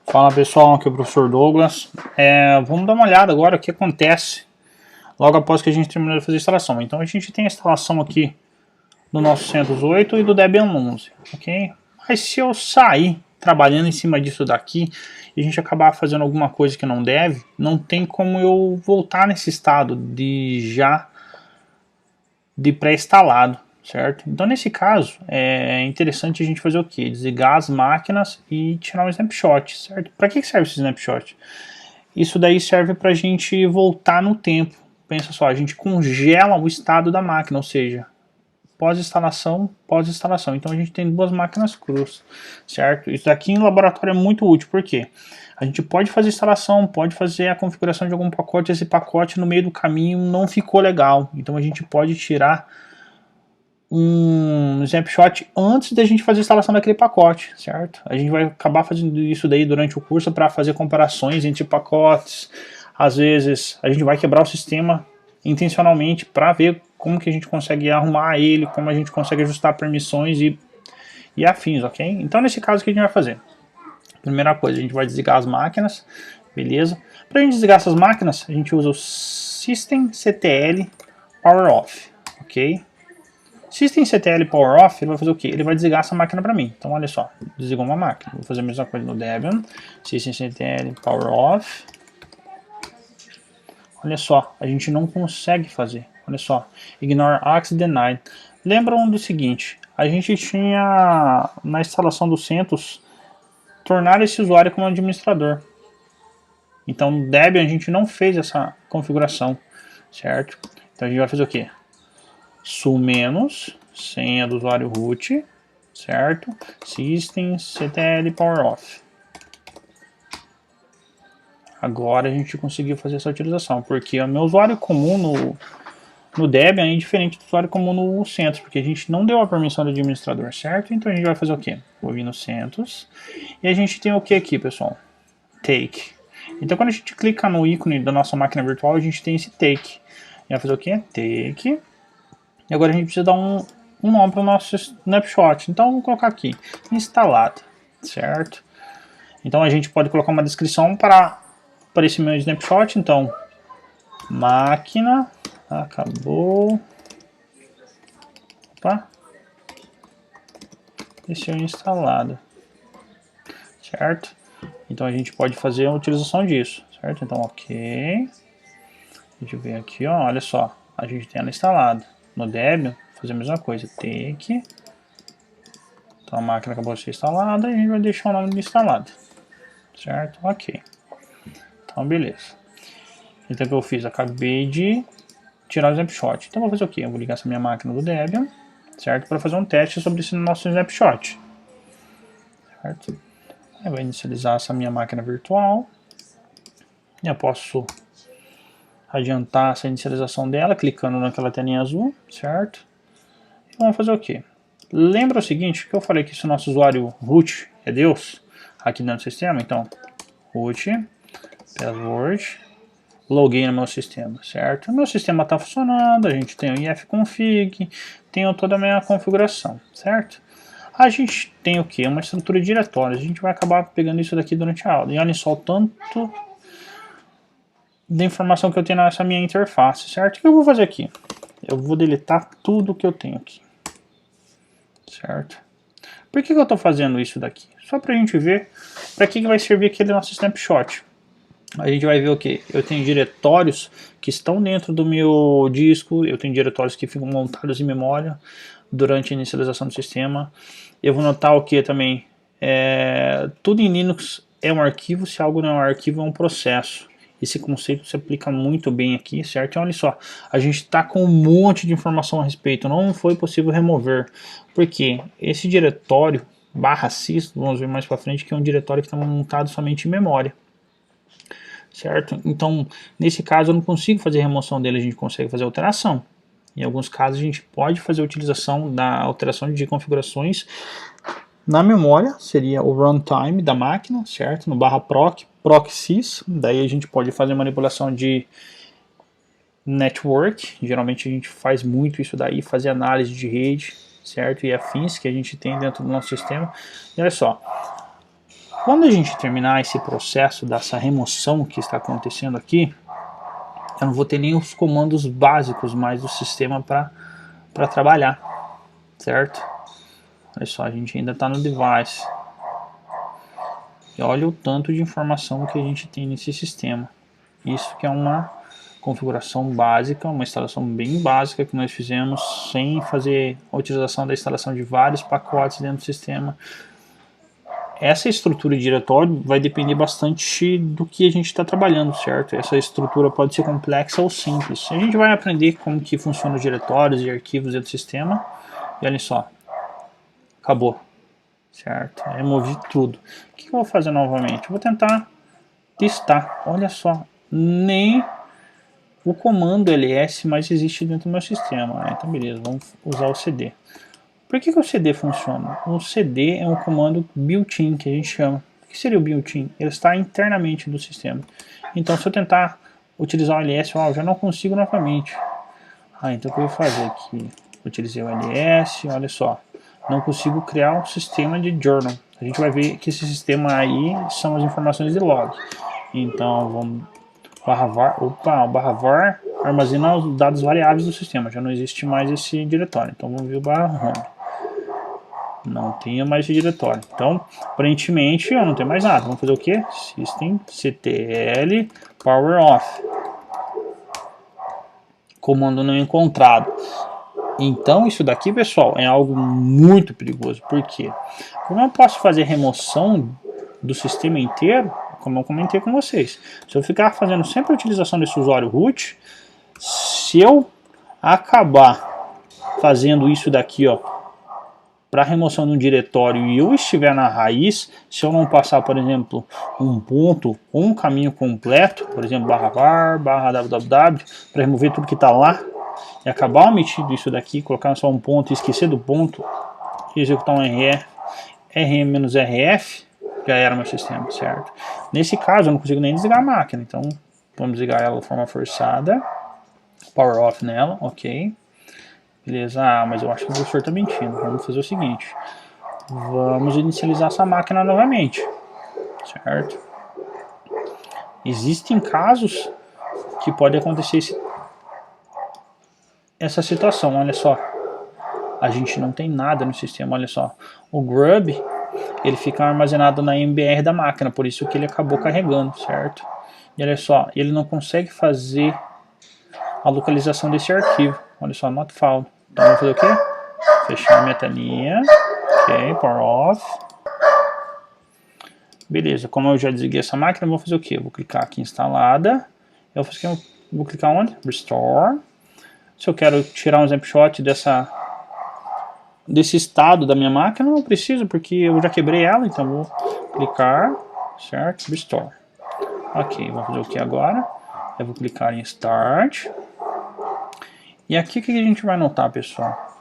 Fala pessoal, aqui é o professor Douglas. Vamos dar uma olhada agora o que acontece logo após que a gente terminar de fazer a instalação. Então a gente tem a instalação aqui do nosso CentOS 8 e do Debian 11, ok? Mas se eu sair trabalhando em cima disso daqui e a gente acabar fazendo alguma coisa que não deve, não tem como eu voltar nesse estado de pré-instalado, certo? Então nesse caso é interessante a gente fazer o que? Desligar as máquinas e tirar um snapshot, certo? Para que serve esse snapshot? Isso daí serve para a gente voltar no tempo. Pensa só, a gente congela o estado da máquina, ou seja, pós-instalação. Então a gente tem duas máquinas crus, certo? Isso daqui em laboratório é muito útil, por quê? A gente pode fazer instalação, pode fazer a configuração de algum pacote, esse pacote no meio do caminho não ficou legal, então a gente pode tirar um snapshot antes da gente fazer a instalação daquele pacote, certo? A gente vai acabar fazendo isso daí durante o curso para fazer comparações entre pacotes. Às vezes a gente vai quebrar o sistema intencionalmente para ver como que a gente consegue arrumar ele, como a gente consegue ajustar permissões e afins, ok? Então nesse caso o que a gente vai fazer? Primeira coisa, a gente vai desligar as máquinas, beleza? Para a gente desligar essas máquinas, a gente usa o systemctl power off, ok? Systemctl power off, ele vai fazer o que? Ele vai desligar essa máquina para mim. Então olha só, desligou uma máquina. Vou fazer a mesma coisa no Debian, systemctl power off. Olha só, a gente não consegue fazer. Olha só, ignore access denied. Lembram do seguinte, a gente tinha na instalação do CentOS tornar esse usuário como administrador. Então no Debian a gente não fez essa configuração, certo? Então a gente vai fazer o que? Sul- senha do usuário root, certo? Systemctl power off. Agora a gente conseguiu fazer essa utilização, porque o meu usuário comum no Debian é diferente do usuário comum no CentOS, porque a gente não deu a permissão do administrador, certo? Então a gente vai fazer o que? Vou vir no CentOS e a gente tem o que aqui, pessoal? Take. Então quando a gente clica no ícone da nossa máquina virtual, a gente tem esse take. E vai fazer o que? Take. E agora a gente precisa dar um nome para o nosso snapshot. Então vamos colocar aqui, instalado, certo? Então a gente pode colocar uma descrição para esse meu snapshot. Então, máquina acabou. Opa. Esse é o instalado, certo? Então a gente pode fazer a utilização disso, certo? Então, ok. A gente vem aqui, ó, olha só, a gente tem ela instalada. No Debian, fazer a mesma coisa, take. Então a máquina acabou de ser instalada e a gente vai deixar o nome de instalado, certo? Ok. Então beleza. Então o que eu fiz? Acabei de tirar o snapshot. Então vou fazer o quê? Eu vou ligar essa minha máquina do Debian, certo? Para fazer um teste sobre esse nosso snapshot, certo? Eu vou inicializar essa minha máquina virtual. Eu posso adiantar essa inicialização dela, clicando naquela telinha azul, certo? E vamos fazer o quê? Lembra o seguinte, que eu falei que esse nosso usuário root é Deus, aqui dentro do sistema, então, root, password, loguei no meu sistema, certo? O meu sistema está funcionando, a gente tem o ifconfig, tenho toda a minha configuração, certo? A gente tem o que? Uma estrutura de diretórios, a gente vai acabar pegando isso daqui durante a aula. E olha só o tanto da informação que eu tenho nessa minha interface, certo? O que eu vou fazer aqui? Eu vou deletar tudo que eu tenho aqui, certo? Por que eu estou fazendo isso daqui? Só para a gente ver para que vai servir aquele nosso snapshot. A gente vai ver o que? Eu tenho diretórios que estão dentro do meu disco, eu tenho diretórios que ficam montados em memória durante a inicialização do sistema. Eu vou notar o que também? Tudo em Linux é um arquivo, se algo não é um arquivo, é um processo. Esse conceito se aplica muito bem aqui, certo? Então, olha só, a gente está com um monte de informação a respeito, não foi possível remover, porque esse diretório /sys, vamos ver mais para frente, que é um diretório que está montado somente em memória, certo? Então, nesse caso eu não consigo fazer remoção dele, a gente consegue fazer alteração. Em alguns casos a gente pode fazer a utilização da alteração de configurações na memória, seria o runtime da máquina, certo? No /proc/sys, daí a gente pode fazer manipulação de network, geralmente a gente faz muito isso daí, fazer análise de rede, certo? E afins que a gente tem dentro do nosso sistema. E olha só, Quando a gente terminar esse processo dessa remoção que está acontecendo aqui, eu não vou ter nem os comandos básicos mais do sistema para trabalhar, certo? Olha só, a gente ainda está no device. E olha o tanto de informação que a gente tem nesse sistema. Isso que é uma configuração básica, uma instalação bem básica que nós fizemos sem fazer a utilização da instalação de vários pacotes dentro do sistema. Essa estrutura de diretório vai depender bastante do que a gente está trabalhando, certo? Essa estrutura pode ser complexa ou simples. A gente vai aprender como que funcionam os diretórios e arquivos dentro do sistema. E olha só, acabou, certo? Removi tudo. O que eu vou fazer novamente? Eu vou tentar testar. Olha só, nem o comando ls mais existe dentro do meu sistema. Então beleza, vamos usar o cd. Por que o cd funciona? O cd é um comando built-in que a gente chama. O que seria o built-in? Ele está internamente do sistema. Então se eu tentar utilizar o ls, eu já não consigo novamente. Então o que eu vou fazer aqui? Utilizei o ls, olha só. Não consigo criar um sistema de journal. A gente vai ver que esse sistema aí são as informações de log. Então vamos /var, /var armazena os dados variáveis do sistema. Já não existe mais esse diretório. Então vamos ver o /home. Não tinha mais esse diretório. Então, aparentemente, eu não tenho mais nada. Vamos fazer o que? Systemctl power off. Comando não encontrado. Então, isso daqui, pessoal, é algo muito perigoso. Por quê? Como eu posso fazer remoção do sistema inteiro, como eu comentei com vocês, se eu ficar fazendo sempre a utilização desse usuário root, se eu acabar fazendo isso daqui, ó, para remoção de um diretório e eu estiver na raiz, se eu não passar, por exemplo, um ponto ou um caminho completo, por exemplo, /var, /www, para remover tudo que está lá, e acabar omitindo isso daqui, colocar só um ponto e esquecer do ponto, e executar um rm-rf, já era meu sistema, certo? Nesse caso eu não consigo nem desligar a máquina, então vamos desligar ela de forma forçada, power off nela, ok. Beleza, mas eu acho que o professor está mentindo. Vamos fazer o seguinte, vamos inicializar essa máquina novamente, certo? Existem casos que pode acontecer essa situação, olha só. A gente não tem nada no sistema, olha só. O grub, ele fica armazenado na MBR da máquina, por isso que ele acabou carregando, certo? E olha só, ele não consegue fazer a localização desse arquivo. Olha só, not found. Então vamos fazer o quê? Fechar a minha telinha. Ok, power off. Beleza, como eu já desliguei essa máquina, eu vou fazer o quê? Eu vou clicar aqui em instalada. Eu vou clicar onde? Restore. Se eu quero tirar um snapshot desse estado da minha máquina, não preciso, porque eu já quebrei ela, então vou clicar, certo? Restore. Ok, vou fazer o que agora? Eu vou clicar em Start. E aqui o que a gente vai notar, pessoal?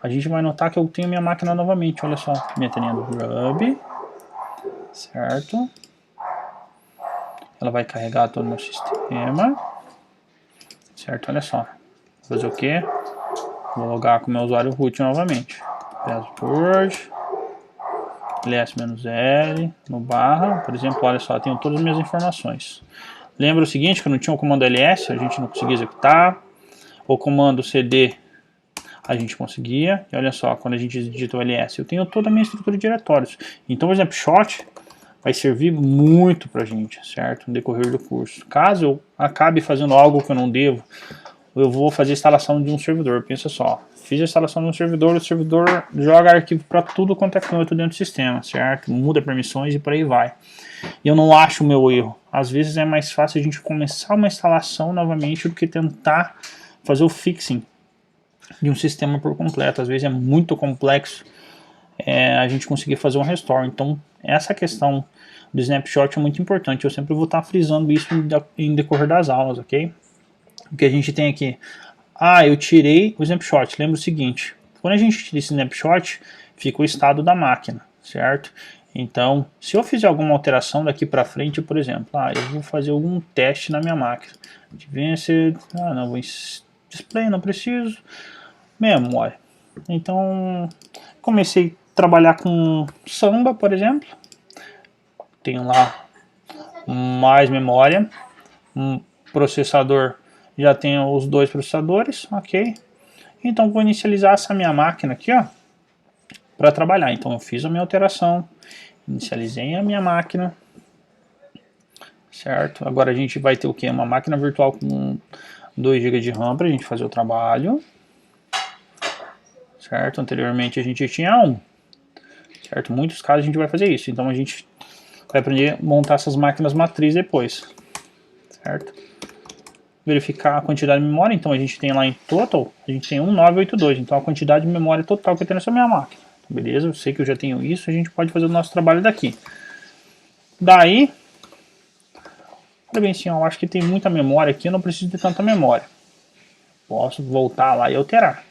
A gente vai notar que eu tenho minha máquina novamente, olha só. Minha telinha do grub, certo? Ela vai carregar todo o meu sistema, certo? Olha só. Vou fazer o que? Vou logar com o meu usuário root novamente. Password, ls-l, no barra, por exemplo, olha só, tenho todas as minhas informações. Lembra o seguinte, que não tinha o comando ls, a gente não conseguia executar. O comando cd a gente conseguia. E olha só, quando a gente digita o ls, eu tenho toda a minha estrutura de diretórios. Então o snapshot vai servir muito pra gente, certo? No decorrer do curso. Caso eu acabe fazendo algo que eu não devo, eu vou fazer a instalação de um servidor. Pensa só, fiz a instalação de um servidor, o servidor joga arquivo para tudo quanto é canto dentro do sistema, certo? Muda permissões e por aí vai. E eu não acho o meu erro. Às vezes é mais fácil a gente começar uma instalação novamente do que tentar fazer o fixing de um sistema por completo. Às vezes é muito complexo a gente conseguir fazer um restore. Então essa questão do snapshot é muito importante. Eu sempre vou estar frisando isso em decorrer das aulas, ok? O que a gente tem aqui? Eu tirei o snapshot. Lembra o seguinte, quando a gente tira esse snapshot, fica o estado da máquina, certo? Então, se eu fizer alguma alteração daqui para frente, por exemplo, eu vou fazer algum teste na minha máquina. Advanced, não, vou display, não preciso. Memória. Então, comecei a trabalhar com Samba, por exemplo. tenho lá mais memória, processador, já tenho os 2 processadores, ok? Então vou inicializar essa minha máquina aqui, ó, para trabalhar. Então eu fiz a minha alteração, inicializei a minha máquina, certo? Agora a gente vai ter o que? Uma máquina virtual com 2 GB de RAM para a gente fazer o trabalho, certo? Anteriormente a gente tinha 1, certo? Em muitos casos a gente vai fazer isso, então a gente vai aprender a montar essas máquinas matriz depois, certo? Verificar a quantidade de memória, então a gente tem lá em total, a gente tem 1982, então a quantidade de memória total que eu tenho nessa minha máquina. Beleza, eu sei que eu já tenho isso, a gente pode fazer o nosso trabalho daqui. Daí, olha bem assim, eu acho que tem muita memória aqui, eu não preciso de tanta memória. Posso voltar lá e alterar.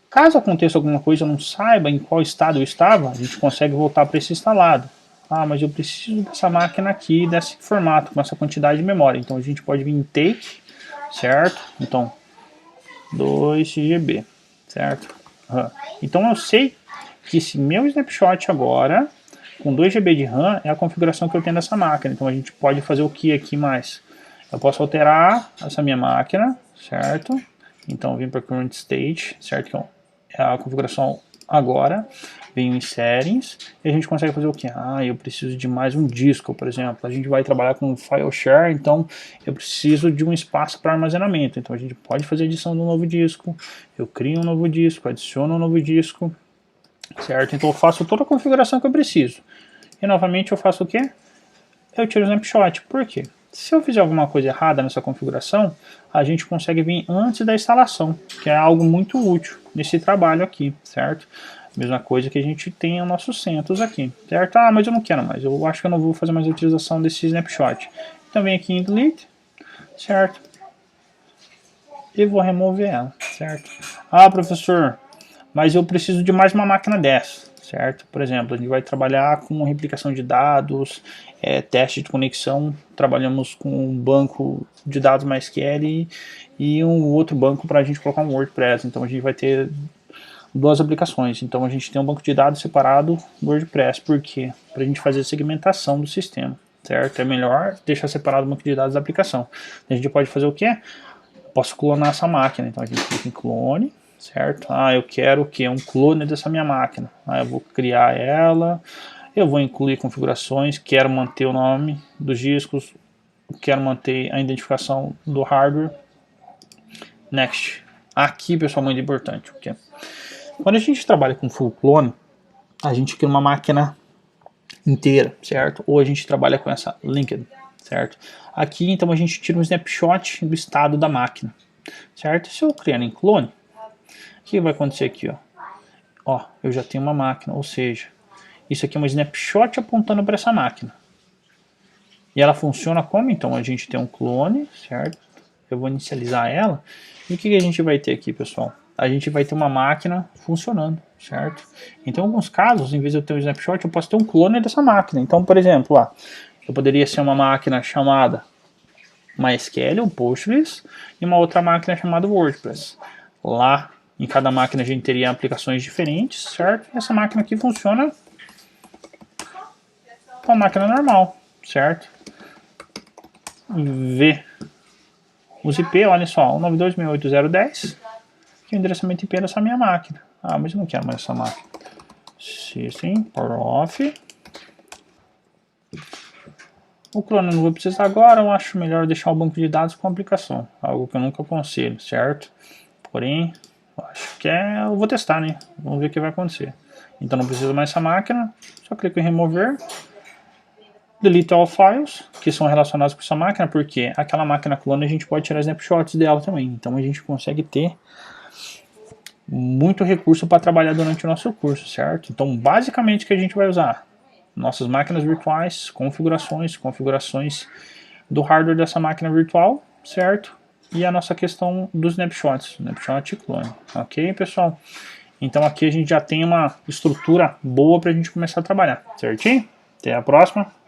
Caso aconteça alguma coisa, eu não saiba em qual estado eu estava, a gente consegue voltar para esse instalado. Ah, mas eu preciso dessa máquina aqui, desse formato, com essa quantidade de memória. Então a gente pode vir em take, certo? Então, 2 GB, certo? Então eu sei que esse meu snapshot agora, com 2 GB de RAM, é a configuração que eu tenho dessa máquina. Então a gente pode fazer o que aqui mais? Eu posso alterar essa minha máquina, certo? Então eu vim para current state, certo? Que é a configuração agora. Venho em settings e a gente consegue fazer o que? Ah, eu preciso de mais um disco, por exemplo. A gente vai trabalhar com file share, então eu preciso de um espaço para armazenamento. Então a gente pode fazer edição de um novo disco. Eu crio um novo disco, adiciono um novo disco, certo? Então eu faço toda a configuração que eu preciso. E novamente eu faço o que? Eu tiro o snapshot. Por quê? Se eu fizer alguma coisa errada nessa configuração, a gente consegue vir antes da instalação, que é algo muito útil nesse trabalho aqui, certo? Mesma coisa que a gente tem o nosso CentOS aqui, certo? Ah, mas eu não quero mais, eu acho que eu não vou fazer mais a utilização desse snapshot. Então vem aqui em delete, certo? E vou remover ela, certo? Ah, professor, mas eu preciso de mais uma máquina dessa, certo? Por exemplo, a gente vai trabalhar com replicação de dados, teste de conexão, trabalhamos com um banco de dados MySQL e um outro banco para a gente colocar um WordPress. Então a gente vai ter 2 aplicações. Então a gente tem um banco de dados separado do WordPress. Por quê? Para a gente fazer a segmentação do sistema, certo? É melhor deixar separado o banco de dados da aplicação. A gente pode fazer o quê? Posso clonar essa máquina. Então a gente clica em clone, certo? Ah, eu quero o quê? Um clone dessa minha máquina. Ah, eu vou criar ela, eu vou incluir configurações, quero manter o nome dos discos, quero manter a identificação do hardware. Next. Aqui, pessoal, muito importante, o quê? Quando a gente trabalha com full clone, a gente cria uma máquina inteira, certo? Ou a gente trabalha com essa linked, certo? Aqui, então, a gente tira um snapshot do estado da máquina, certo? Se eu criar em clone, o que vai acontecer aqui, ó? Ó, eu já tenho uma máquina, ou seja, isso aqui é um snapshot apontando para essa máquina. E ela funciona como? Então, a gente tem um clone, certo? Eu vou inicializar ela. E o que a gente vai ter aqui, pessoal? A gente vai ter uma máquina funcionando, certo? Então, em alguns casos, em vez de eu ter um snapshot, eu posso ter um clone dessa máquina. Então, por exemplo, eu poderia ser uma máquina chamada MySQL ou Postgres e uma outra máquina chamada WordPress. Lá, em cada máquina, a gente teria aplicações diferentes, certo? E essa máquina aqui funciona com a máquina normal, certo? Ver os IP, olha só, 192.168.0.10, que é o endereçamento IP dessa minha máquina. Ah, mas eu não quero mais essa máquina. System, power off. O clone eu não vou precisar agora, eu acho melhor deixar o banco de dados com a aplicação. Algo que eu nunca aconselho, certo? Porém, acho que eu vou testar, né? Vamos ver o que vai acontecer. Então não preciso mais dessa máquina, só clico em remover. Delete all files, que são relacionados com essa máquina, porque aquela máquina clone a gente pode tirar snapshots dela também. Então a gente consegue ter muito recurso para trabalhar durante o nosso curso, certo? Então basicamente o que a gente vai usar? Nossas máquinas virtuais, configurações do hardware dessa máquina virtual, certo? E a nossa questão dos snapshots, snapshot e clone. Ok, pessoal? Então aqui a gente já tem uma estrutura boa para a gente começar a trabalhar, certinho? Até a próxima!